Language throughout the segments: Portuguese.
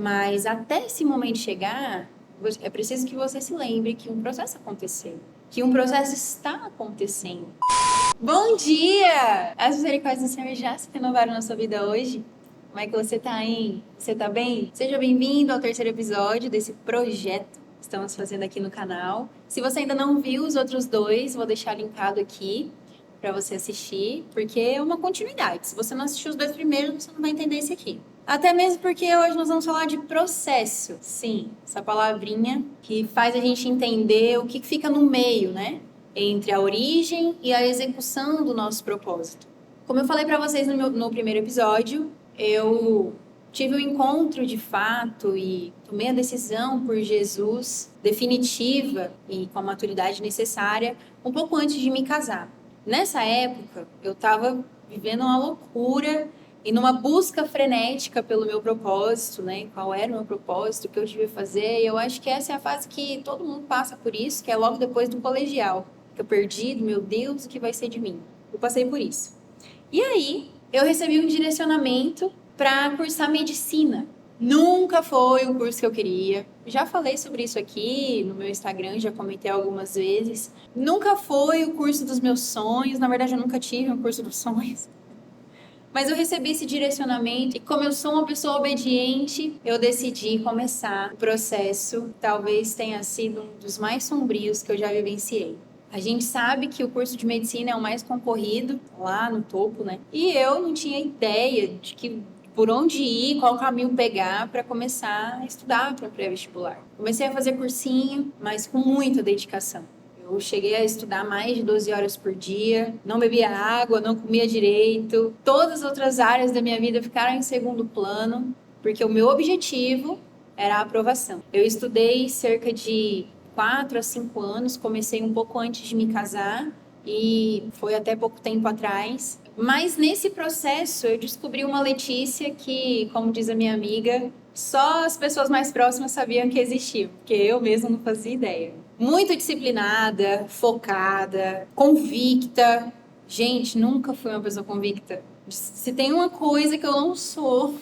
Mas até esse momento chegar, é preciso que você se lembre que um processo aconteceu, que um processo está acontecendo. Bom dia! As misericórdias do Senhor já se renovaram na sua vida hoje? Como é que você tá, hein? Você tá bem? Seja bem-vindo ao terceiro episódio desse projeto que estamos fazendo aqui no canal. Se você ainda não viu os outros dois, vou deixar linkado aqui para você assistir, porque é uma continuidade. Se você não assistiu os dois primeiros, você não vai entender esse aqui. Até mesmo porque hoje nós vamos falar de processo. Sim, essa palavrinha que faz a gente entender o que fica no meio, né? Entre a origem e a execução do nosso propósito. Como eu falei para vocês no primeiro episódio, eu tive um encontro de fato e tomei a decisão por Jesus definitiva e com a maturidade necessária um pouco antes de me casar. Nessa época, eu estava vivendo uma loucura e numa busca frenética pelo meu propósito, né? Qual era o meu propósito, o que eu devia fazer. E eu acho que essa é a fase que todo mundo passa por isso, que é logo depois do colegial. Fica perdido, meu Deus, o que vai ser de mim? Eu passei por isso. E aí, eu recebi um direcionamento para cursar medicina. Nunca foi o curso que eu queria. Já falei sobre isso aqui no meu Instagram, já comentei algumas vezes. Nunca foi o curso dos meus sonhos. Na verdade, eu nunca tive um curso dos sonhos. Mas eu recebi esse direcionamento e como eu sou uma pessoa obediente, eu decidi começar o processo. Talvez tenha sido um dos mais sombrios que eu já vivenciei. A gente sabe que o curso de medicina é o mais concorrido, lá no topo, né? E eu não tinha ideia de que por onde ir, qual caminho pegar para começar a estudar para pré-vestibular. Comecei a fazer cursinho, mas com muita dedicação. Eu cheguei a estudar mais de 12 horas por dia, não bebia água, não comia direito. Todas as outras áreas da minha vida ficaram em segundo plano, porque o meu objetivo era a aprovação. Eu estudei cerca de 4 a 5 anos, comecei um pouco antes de me casar e foi até pouco tempo atrás. Mas nesse processo eu descobri uma Letícia que, como diz a minha amiga, só as pessoas mais próximas sabiam que existia, porque eu mesma não fazia ideia. Muito disciplinada, focada, convicta. Gente, nunca fui uma pessoa convicta. Se tem uma coisa que eu não sou,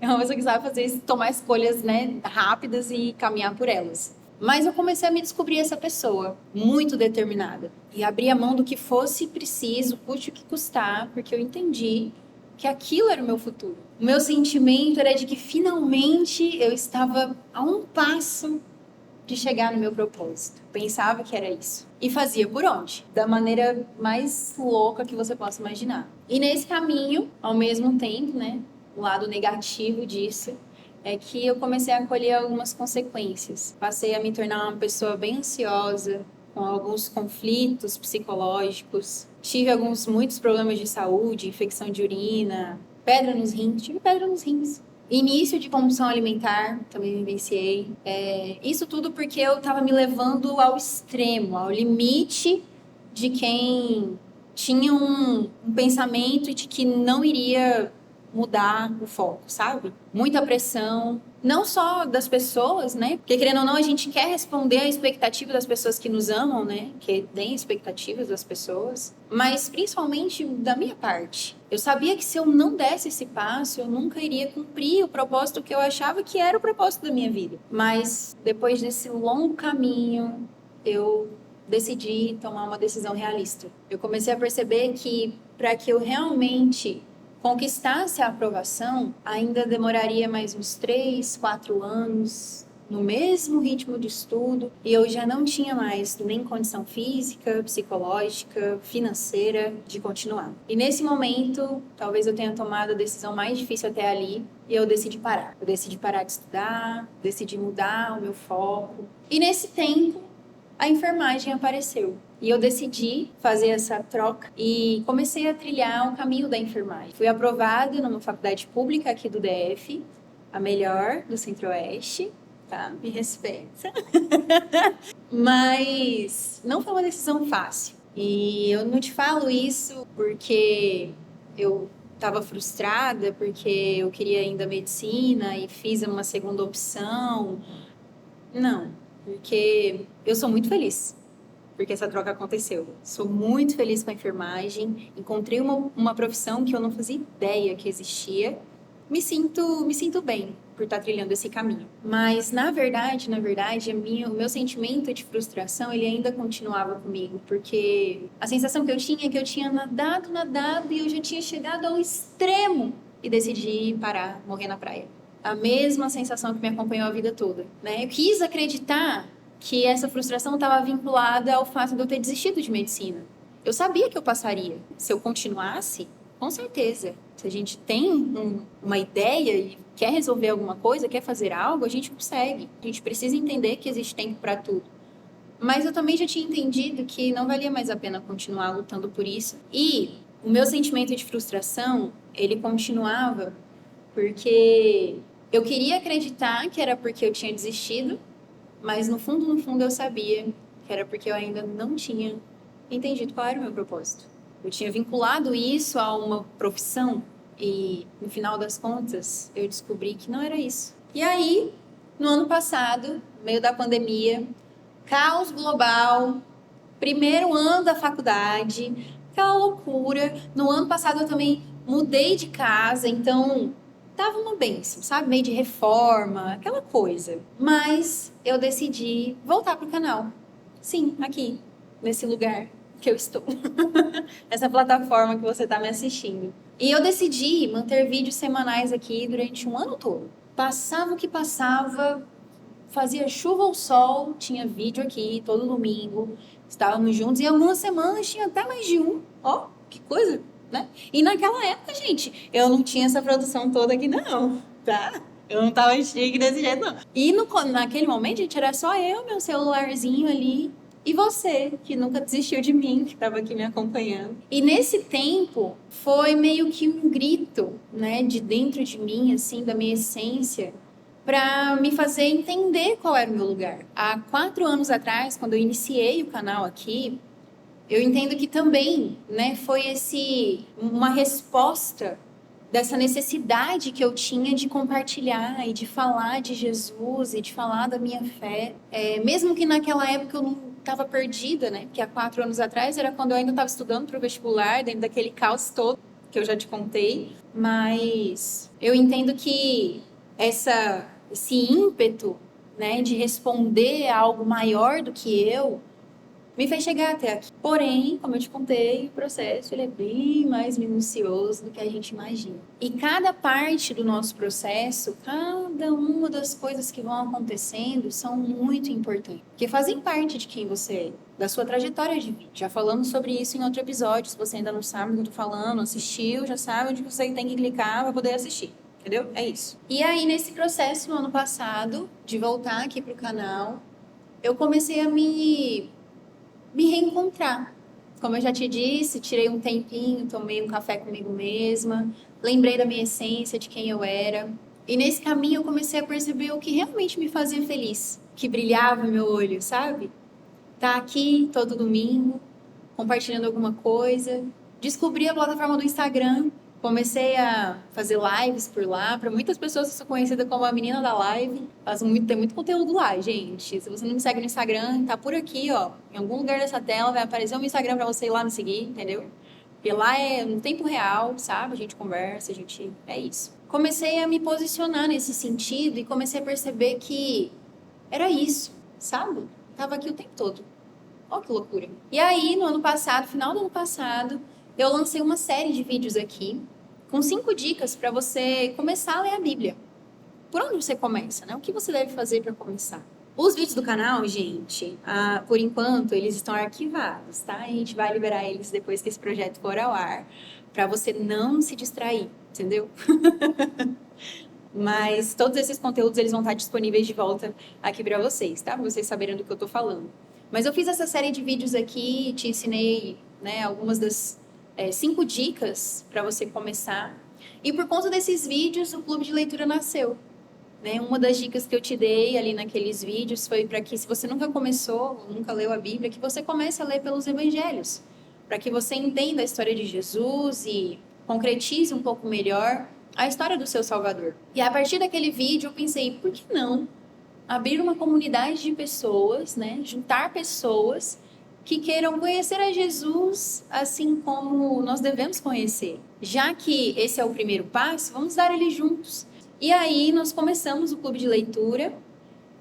é uma pessoa que sabe fazer isso, tomar escolhas, né, rápidas e caminhar por elas. Mas eu comecei a me descobrir essa pessoa, muito determinada. E abri a mão do que fosse preciso, custe o que custar, porque eu entendi que aquilo era o meu futuro. O meu sentimento era de que finalmente eu estava a um passo de chegar no meu propósito. Pensava que era isso. E fazia por onde? Da maneira mais louca que você possa imaginar. E nesse caminho, ao mesmo tempo, né, o lado negativo disso é que eu comecei a colher algumas consequências. Passei a me tornar uma pessoa bem ansiosa, com alguns conflitos psicológicos. Tive muitos problemas de saúde, infecção de urina, pedra nos rins. Tive pedra nos rins. Início de compulsão alimentar, também vivenciei. Isso tudo porque eu estava me levando ao extremo, ao limite de quem tinha um pensamento de que não iria mudar o foco, sabe? Muita pressão, não só das pessoas, né? Porque querendo ou não, a gente quer responder à expectativa das pessoas que nos amam, né? Que tem expectativas das pessoas, mas principalmente da minha parte. Eu sabia que se eu não desse esse passo, eu nunca iria cumprir o propósito que eu achava que era o propósito da minha vida. Mas depois desse longo caminho, eu decidi tomar uma decisão realista. Eu comecei a perceber que para que eu realmente conquistasse a aprovação, ainda demoraria mais uns 3, 4 anos, no mesmo ritmo de estudo, e eu já não tinha mais nem condição física, psicológica, financeira de continuar. E nesse momento, talvez eu tenha tomado a decisão mais difícil até ali, e eu decidi parar. Eu decidi parar de estudar, decidi mudar o meu foco. E nesse tempo, a enfermagem apareceu. E eu decidi fazer essa troca e comecei a trilhar o caminho da enfermagem. Fui aprovada numa faculdade pública aqui do DF, a melhor do Centro-Oeste, tá? Me respeita. Mas não foi uma decisão fácil. E eu não te falo isso porque eu estava frustrada, porque eu queria ainda medicina e fiz uma segunda opção. Não, porque eu sou muito feliz porque essa troca aconteceu. Sou muito feliz com a enfermagem, encontrei uma profissão que eu não fazia ideia que existia me sinto bem por estar trilhando esse caminho. Mas, na verdade, o meu sentimento de frustração, ele ainda continuava comigo, porque a sensação que eu tinha é que eu tinha nadado e eu já tinha chegado ao extremo e decidi parar, morrer na praia. A mesma sensação que me acompanhou a vida toda, né? Eu quis acreditar que essa frustração estava vinculada ao fato de eu ter desistido de medicina. Eu sabia que eu passaria. Se eu continuasse, com certeza. Se a gente tem uma ideia e quer resolver alguma coisa, quer fazer algo, a gente consegue. A gente precisa entender que existe tempo para tudo. Mas eu também já tinha entendido que não valia mais a pena continuar lutando por isso. E o meu sentimento de frustração, ele continuava porque eu queria acreditar que era porque eu tinha desistido, mas no fundo eu sabia que era porque eu ainda não tinha entendido qual era o meu propósito. Eu tinha vinculado isso a uma profissão e, no final das contas, eu descobri que não era isso. E aí, no ano passado, no meio da pandemia, caos global, primeiro ano da faculdade, aquela loucura. No ano passado eu também mudei de casa, então tava uma bênção, sabe? Meio de reforma, aquela coisa. Mas eu decidi voltar pro canal. Sim, aqui, nesse lugar que eu estou. Essa plataforma que você está me assistindo. E eu decidi manter vídeos semanais aqui durante um ano todo. Passava o que passava, fazia chuva ou sol, tinha vídeo aqui todo domingo. Estávamos juntos e algumas semanas tinha até mais de um. Ó, que coisa, né? E naquela época, gente, eu não tinha essa produção toda aqui, não, tá? Eu não tava chique desse jeito, não. E naquele momento, gente, era só eu, meu celularzinho ali. E você, que nunca desistiu de mim, que estava aqui me acompanhando. E nesse tempo, foi meio que um grito, né, de dentro de mim, assim, da minha essência, para me fazer entender qual era o meu lugar. Há 4 anos atrás, quando eu iniciei o canal aqui, eu entendo que também, né, foi uma resposta dessa necessidade que eu tinha de compartilhar e de falar de Jesus e de falar da minha fé. Mesmo que naquela época eu não estava perdida, né? Porque há 4 anos atrás era quando eu ainda estava estudando para o vestibular, dentro daquele caos todo que eu já te contei. Mas eu entendo que esse ímpeto, né, de responder a algo maior do que eu, me fez chegar até aqui. Porém, como eu te contei, o processo ele é bem mais minucioso do que a gente imagina. E cada parte do nosso processo, cada uma das coisas que vão acontecendo são muito importantes. Porque fazem parte de quem você é, da sua trajetória de vida. Já falamos sobre isso em outro episódio. Se você ainda não sabe o que eu tô falando, assistiu, já sabe onde você tem que clicar para poder assistir. Entendeu? É isso. E aí, nesse processo, no ano passado, de voltar aqui pro canal, eu comecei a me reencontrar. Como eu já te disse, tirei um tempinho, tomei um café comigo mesma, lembrei da minha essência, de quem eu era. E nesse caminho eu comecei a perceber o que realmente me fazia feliz, que brilhava no meu olho, sabe? Tá aqui todo domingo, compartilhando alguma coisa. Descobri a plataforma do Instagram, comecei a fazer lives por lá. Para muitas pessoas eu sou conhecida como a menina da live. Tem muito conteúdo lá, gente. Se você não me segue no Instagram, tá por aqui, ó. Em algum lugar dessa tela vai aparecer um Instagram para você ir lá me seguir, entendeu? Porque lá é no tempo real, sabe? A gente conversa, é isso. Comecei a me posicionar nesse sentido e comecei a perceber que era isso, sabe? Tava aqui o tempo todo. Olha que loucura. E aí, no ano passado, final do ano passado, eu lancei uma série de vídeos aqui com 5 dicas para você começar a ler a Bíblia. Por onde você começa, né? O que você deve fazer para começar? Os vídeos do canal, gente, por enquanto, eles estão arquivados, tá? A gente vai liberar eles depois que esse projeto for ao ar, para você não se distrair, entendeu? Mas todos esses conteúdos, eles vão estar disponíveis de volta aqui para vocês, tá? Pra vocês saberem do que eu tô falando. Mas eu fiz essa série de vídeos aqui, te ensinei, né, algumas das 5 dicas para você começar. E por conta desses vídeos, o Clube de Leitura nasceu. Né? Uma das dicas que eu te dei ali naqueles vídeos foi para que, se você nunca começou, nunca leu a Bíblia, que você comece a ler pelos evangelhos. Para que você entenda a história de Jesus e concretize um pouco melhor a história do seu Salvador. E a partir daquele vídeo eu pensei, por que não abrir uma comunidade de pessoas, né? Juntar pessoas que queiram conhecer a Jesus assim como nós devemos conhecer. Já que esse é o primeiro passo, vamos dar ele juntos. E aí nós começamos o clube de leitura.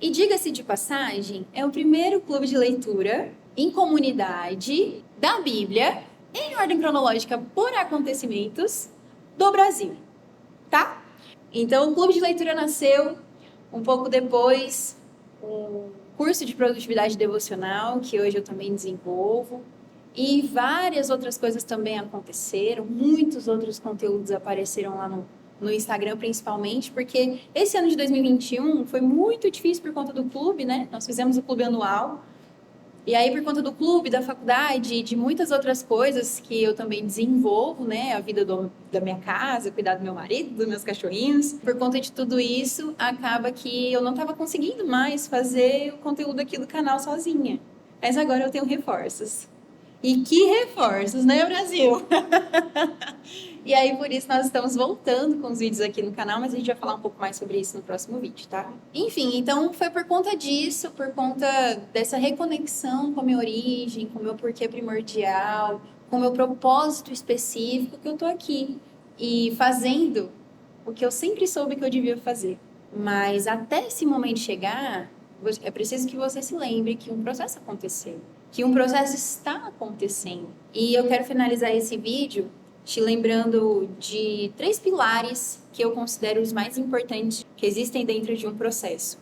E diga-se de passagem, é o primeiro clube de leitura em comunidade da Bíblia, em ordem cronológica por acontecimentos do Brasil, tá? Então, o clube de leitura nasceu um pouco depois, um curso de produtividade devocional, que hoje eu também desenvolvo, e várias outras coisas também aconteceram, muitos outros conteúdos apareceram lá no Instagram, principalmente, porque esse ano de 2021 foi muito difícil por conta do clube, né? Nós fizemos o clube anual, e aí, por conta do clube, da faculdade, de muitas outras coisas que eu também desenvolvo, né? A vida da minha casa, cuidar do meu marido, dos meus cachorrinhos. Por conta de tudo isso, acaba que eu não estava conseguindo mais fazer o conteúdo aqui do canal sozinha. Mas agora eu tenho reforços. E que reforços, né, Brasil? E aí, por isso, nós estamos voltando com os vídeos aqui no canal, mas a gente vai falar um pouco mais sobre isso no próximo vídeo, tá? Enfim, então foi por conta disso, por conta dessa reconexão com a minha origem, com o meu porquê primordial, com o meu propósito específico, que eu tô aqui e fazendo o que eu sempre soube que eu devia fazer. Mas até esse momento chegar, é preciso que você se lembre que um processo aconteceu, que um processo está acontecendo. E eu quero finalizar esse vídeo te lembrando de 3 pilares que eu considero os mais importantes que existem dentro de um processo.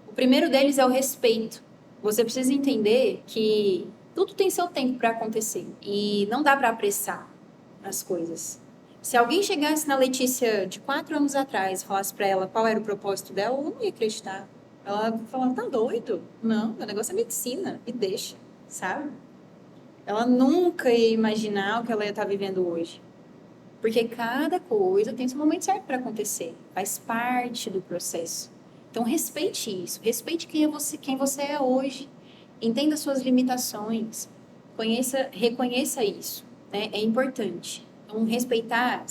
O primeiro deles é o respeito. Você precisa entender que tudo tem seu tempo para acontecer e não dá para apressar as coisas. Se alguém chegasse na Letícia de 4 anos atrás e falasse para ela qual era o propósito dela, ela não ia acreditar. Ela falava, tá doido? Não, meu negócio é medicina, me deixa, sabe? Ela nunca ia imaginar o que ela ia estar vivendo hoje. Porque cada coisa tem seu momento certo para acontecer. Faz parte do processo. Então, respeite isso. Respeite quem você é hoje. Entenda suas limitações. Reconheça isso. Né? É importante. Então, respeitar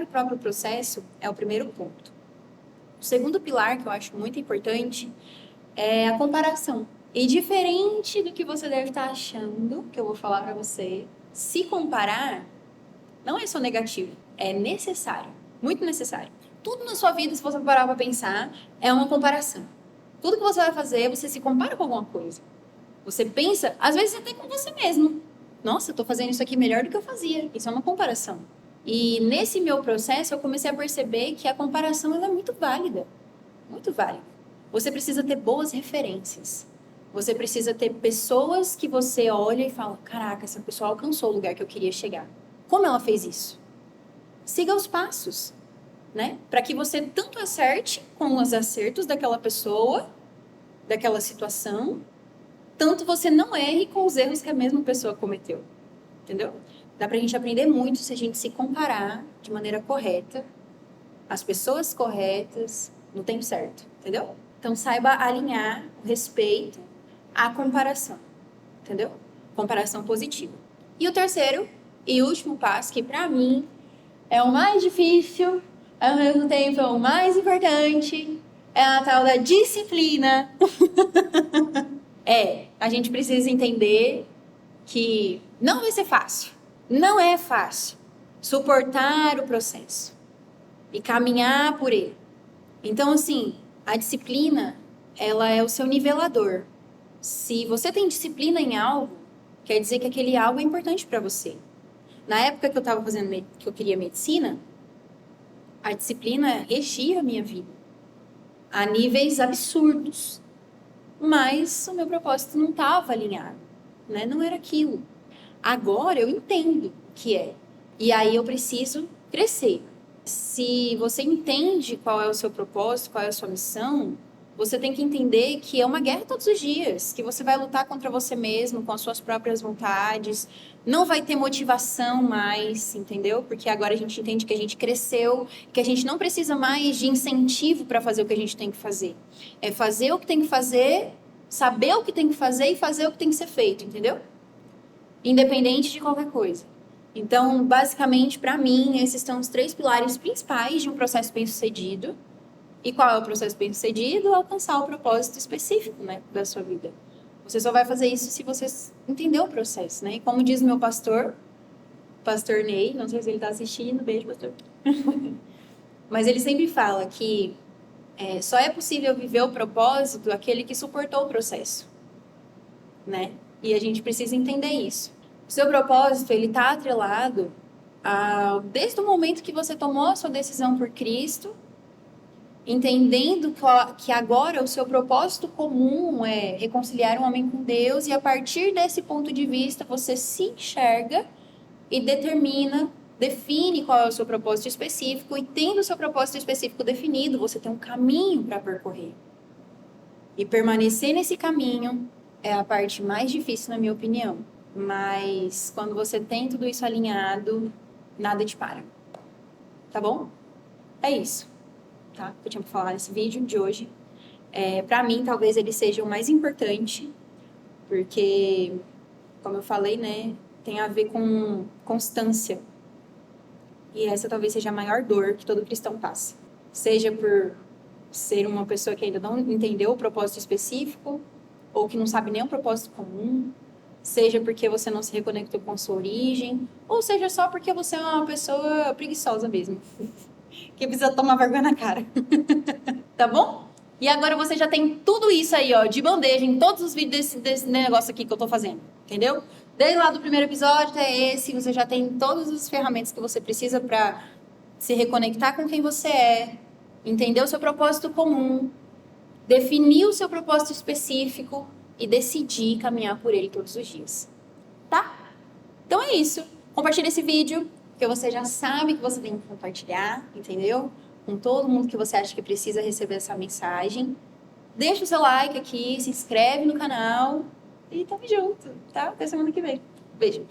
o próprio processo é o primeiro ponto. O segundo pilar que eu acho muito importante é a comparação. E diferente do que você deve estar achando, que eu vou falar para você, se comparar não é só negativo, é necessário, muito necessário. Tudo na sua vida, se você parar para pensar, é uma comparação. Tudo que você vai fazer, você se compara com alguma coisa. Você pensa, às vezes até com você mesmo. Nossa, eu estou fazendo isso aqui melhor do que eu fazia. Isso é uma comparação. E nesse meu processo, eu comecei a perceber que a comparação ela é muito válida. Muito válida. Você precisa ter boas referências. Você precisa ter pessoas que você olha e fala, caraca, essa pessoa alcançou o lugar que eu queria chegar. Como ela fez isso? Siga os passos, né? Para que você tanto acerte com os acertos daquela pessoa, daquela situação, tanto você não erre com os erros que a mesma pessoa cometeu. Entendeu? Dá pra gente aprender muito se a gente se comparar de maneira correta, as pessoas corretas, no tempo certo. Entendeu? Então, saiba alinhar o respeito à comparação. Entendeu? Comparação positiva. E o terceiro e último passo, que pra mim é o mais difícil, ao mesmo tempo é o mais importante, é a tal da disciplina. A gente precisa entender que não vai ser fácil. Não é fácil suportar o processo e caminhar por ele. Então, assim, a disciplina, ela é o seu nivelador. Se você tem disciplina em algo, quer dizer que aquele algo é importante para você. Na época que eu estava fazendo, que eu queria medicina, a disciplina regia a minha vida a níveis absurdos. Mas o meu propósito não estava alinhado, né? Não era aquilo. Agora eu entendo que é. E aí eu preciso crescer. Se você entende qual é o seu propósito, qual é a sua missão, você tem que entender que é uma guerra todos os dias, que você vai lutar contra você mesmo, com as suas próprias vontades, não vai ter motivação mais, entendeu? Porque agora a gente entende que a gente cresceu, que a gente não precisa mais de incentivo para fazer o que a gente tem que fazer. É fazer o que tem que fazer, saber o que tem que fazer e fazer o que tem que ser feito, entendeu? Independente de qualquer coisa. Então, basicamente, para mim, esses são os 3 pilares principais de um processo bem-sucedido. E qual é o processo bem-sucedido? Alcançar o propósito específico, né, da sua vida. Você só vai fazer isso se você entender o processo, né? E como diz meu pastor Ney, não sei se ele tá assistindo, beijo, pastor. Mas ele sempre fala que só é possível viver o propósito aquele que suportou o processo, né? E a gente precisa entender isso. O seu propósito, ele tá atrelado desde o momento que você tomou a sua decisão por Cristo, entendendo que agora o seu propósito comum é reconciliar o homem com Deus, e a partir desse ponto de vista você se enxerga e define qual é o seu propósito específico, e tendo o seu propósito específico definido, você tem um caminho para percorrer. E permanecer nesse caminho é a parte mais difícil, na minha opinião. Mas quando você tem tudo isso alinhado, nada te para. Tá bom? É isso, tá? Que eu tinha pra falar nesse vídeo de hoje. Para mim, talvez ele seja o mais importante, porque, como eu falei, né, tem a ver com constância. E essa talvez seja a maior dor que todo cristão passa. Seja por ser uma pessoa que ainda não entendeu o propósito específico, ou que não sabe nem o propósito comum, seja porque você não se reconectou com a sua origem, ou seja só porque você é uma pessoa preguiçosa mesmo, que precisa tomar vergonha na cara. Tá bom? E agora você já tem tudo isso aí, ó, de bandeja em todos os vídeos desse negócio aqui que eu tô fazendo, entendeu? Desde lá do primeiro episódio até esse, você já tem todas as ferramentas que você precisa para se reconectar com quem você é, entender o seu propósito comum, definir o seu propósito específico e decidir caminhar por ele todos os dias. Tá? Então é isso. Compartilha esse vídeo, porque você já sabe que você tem que compartilhar, entendeu? Com todo mundo que você acha que precisa receber essa mensagem. Deixa o seu like aqui, se inscreve no canal e tamo junto, tá? Até semana que vem. Beijo.